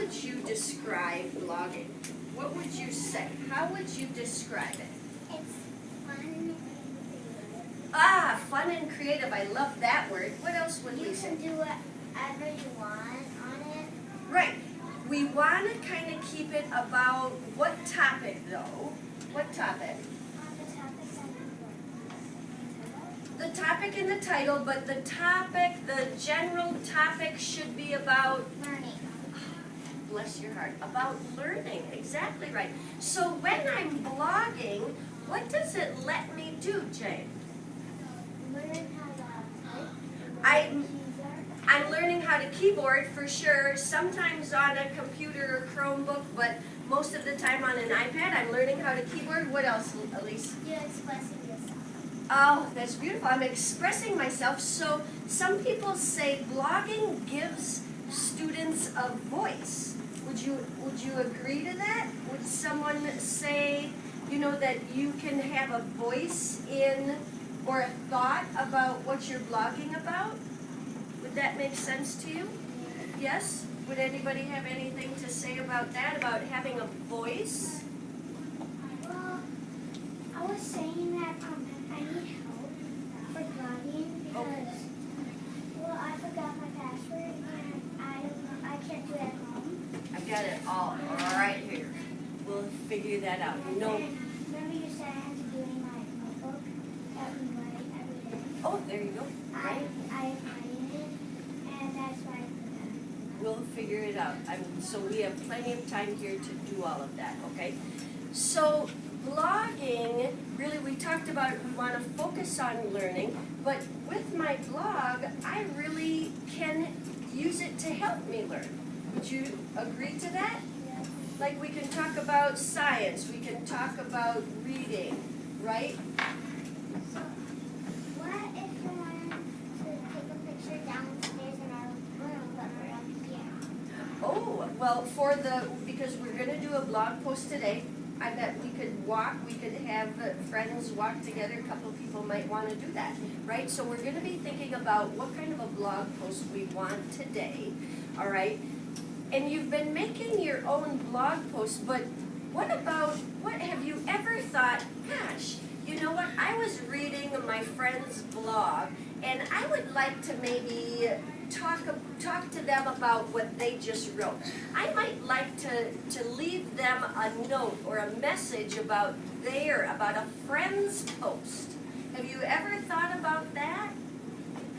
would you describe blogging? What would you say? How would you describe it? It's fun and creative. Ah, fun and creative. I love that word. What else would we You say? can do whatever you want on it. Right. We want to kind of keep it about what topic, though? What topic? On the topic that The topic in the title, but the topic, the general topic should be about, learning. bless your heart, about learning. Exactly right. So when I'm blogging, what does it let me do, Jane? Learn how to I'm learning how to keyboard for sure, sometimes on a computer or Chromebook, but most of the time on an iPad. I'm learning how to keyboard. What else, Elise? You're expressing yourself. Oh, that's beautiful. I'm expressing myself. So some people say blogging gives students a voice. Would you agree to that? Would someone say, that you can have a voice in or a thought about what you're blogging about? Would that make sense to you? Yes? Would anybody have anything to say about that, about having a voice? Well, I was saying that I need help for blogging because, I forgot my password and I can't do it at home. I've got it all right here. We'll figure that out. And then, remember you said I had to do it in my notebook that we write every day? Oh, there you go. Right. I find it, and that's why I forgot. We'll figure it out. So we have plenty of time here to do all of that, okay? So blogging, really we talked about we want to focus on learning, but with my blog, I really can use it to help me learn. Would you agree to that? Yeah. Like we can talk about science, we can talk about reading, right? So, what if you wanted to take a picture downstairs in our room, but we're up here? Oh, well, because we're going to do a blog post today, I bet we could have friends walk together. A couple of people might want to do that, right? So we're going to be thinking about what kind of a blog post we want today, all right? And you've been making your own blog posts, but what have you ever thought, gosh, you know what, I was reading my friend's blog, and I would like to maybe talk to them about what they just wrote. I might like to leave them a note or a message about a friend's post. Have you ever thought about that?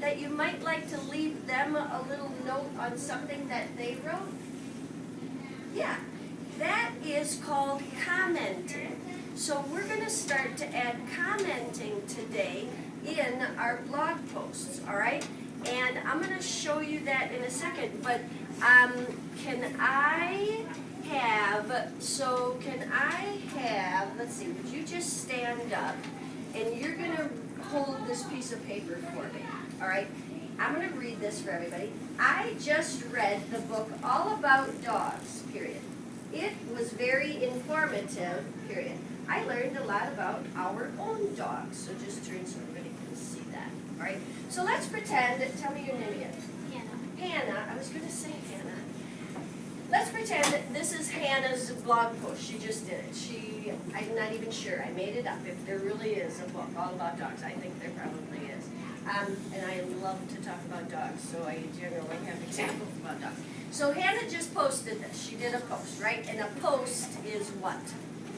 That you might like to leave them a little note on something that they wrote? Yeah, that is called commenting. So we're going to start to add commenting today in our blog posts, all right? And I'm going to show you that in a second, but can I have, let's see, would you just stand up, and you're going to hold this piece of paper for me, all right? I'm going to read this for everybody. I just read the book All About Dogs, period. It was very informative, period. I learned a lot about our own dogs, so just turn so everybody can see that, all right? So let's pretend, tell me your name again. Hannah, I was going to say Hannah. Let's pretend that this is Hannah's blog post. She just did it. I'm not even sure. I made it up. If there really is a book all about dogs, I think there probably is. And I love to talk about dogs, so I generally have examples about dogs. So Hannah just posted this. She did a post, right? And a post is what?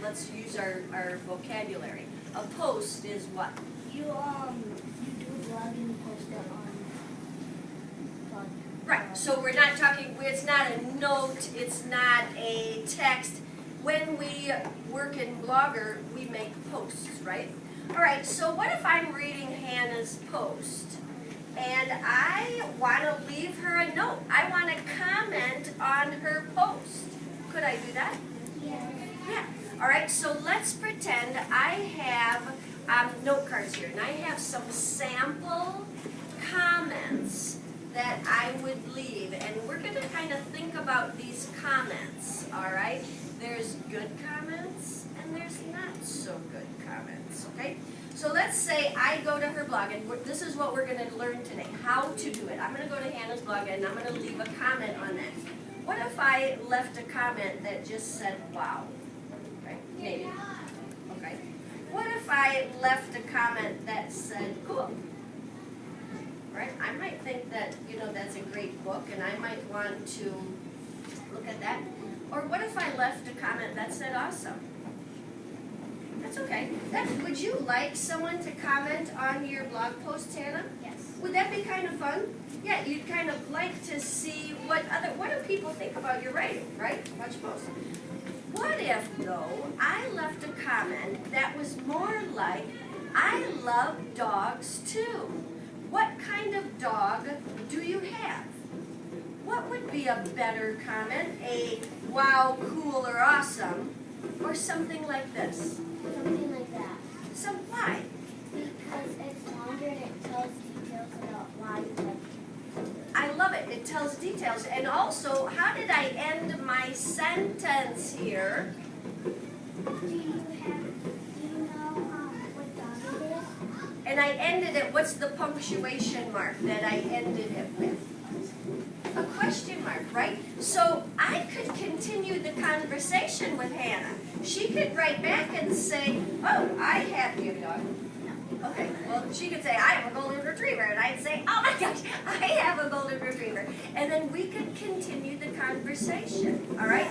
Let's use our vocabulary. A post is what? You do a blog and you post it on blog. Right, so we're not talking, it's not a note, it's not a text. When we work in Blogger, we make posts, right? All right, so what if I'm reading Hannah's post and I want to leave her a note? I want to comment on her post. Could I do that? Yeah. Yeah. All right, so let's pretend I have note cards here, and I have some sample comments that I would leave, and we're going to kind of think about these comments, all right? There's good comments, and there's not so good comments, okay? So let's say I go to her blog, and this is what we're going to learn today, how to do it. I'm going to go to Hannah's blog, and I'm going to leave a comment on that. What if I left a comment that just said, wow? Right? Maybe. Okay. What if I left a comment that said, cool? Right? I might think that, that's a great book, and I might want to look at that. Or what if I left a comment that said, awesome? That's okay. Would you like someone to comment on your blog post, Hannah? Yes. Would that be kind of fun? Yeah, you'd kind of like to see what do people think about your writing, right? Watch post. What if, though, I left a comment that was more like, I love dogs too. What kind of dog do you have? What would be a better comment? A wow, cool, or awesome, or something like this? Something like that. So why? Because it's longer and it tells details about why you like it. I love it. It tells details. And also, how did I end my sentence here? Do you know what dog it is? And I ended it, what's the punctuation mark that I ended it with? A question mark, right? So I could continue the conversation with Hannah. She could write back and say, oh, I have, do you have a dog? No. Okay, well, she could say, I have a golden retriever. And I'd say, oh my gosh, I have a golden retriever. And then we could continue the conversation, all right?